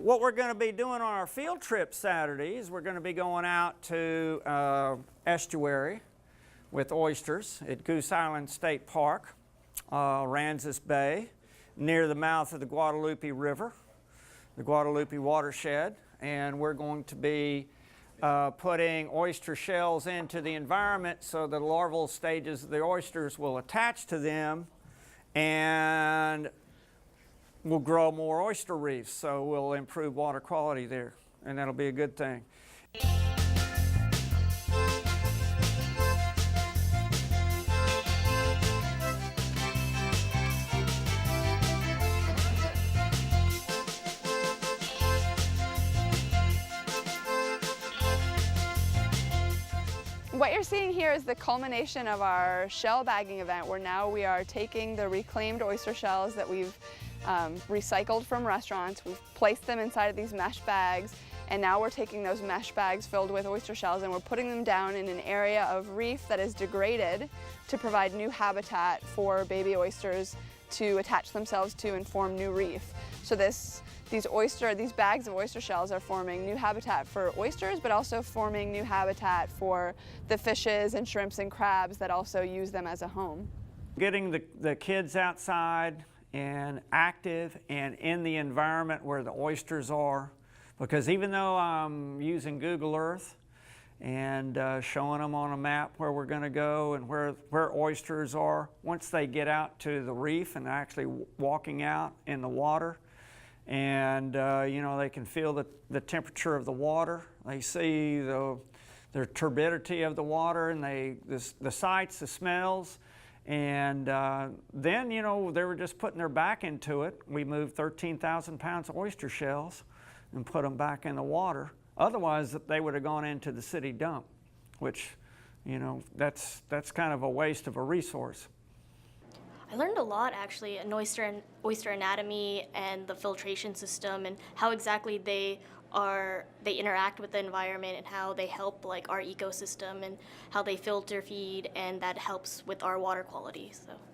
What we're going to be doing on our field trip Saturdays, we're going to be going out to estuary with oysters at Goose Island State Park, Aransas Bay, near the mouth of the Guadalupe River, the Guadalupe watershed, and we're going to be putting oyster shells into the environment so the larval stages of the oysters will attach to them and we'll grow more oyster reefs, so we'll improve water quality there, and that'll be a good thing. What you're seeing here is the culmination of our shell bagging event, where now we are taking the reclaimed oyster shells that we've recycled from restaurants. We've placed them inside of these mesh bags, and now we're taking those mesh bags filled with oyster shells and we're putting them down in an area of reef that is degraded to provide new habitat for baby oysters to attach themselves to and form new reef. So these bags of oyster shells are forming new habitat for oysters, but also forming new habitat for the fishes and shrimps and crabs that also use them as a home. Getting the kids outside and active and in the environment where the oysters are, because even though I'm using Google Earth and showing them on a map where we're going to go and where oysters are, once they get out to the reef and actually walking out in the water, and you know, they can feel the temperature of the water, they see the turbidity of the water, and the sights, the smells. And then, you know, they were just putting their back into it. We moved 13,000 pounds of oyster shells and put them back in the water. Otherwise, they would have gone into the city dump, which, you know, that's kind of a waste of a resource. I learned a lot, actually, in oyster anatomy and the filtration system and how exactly they interact with the environment and how they help like our ecosystem and how they filter feed, and that helps with our water quality. So.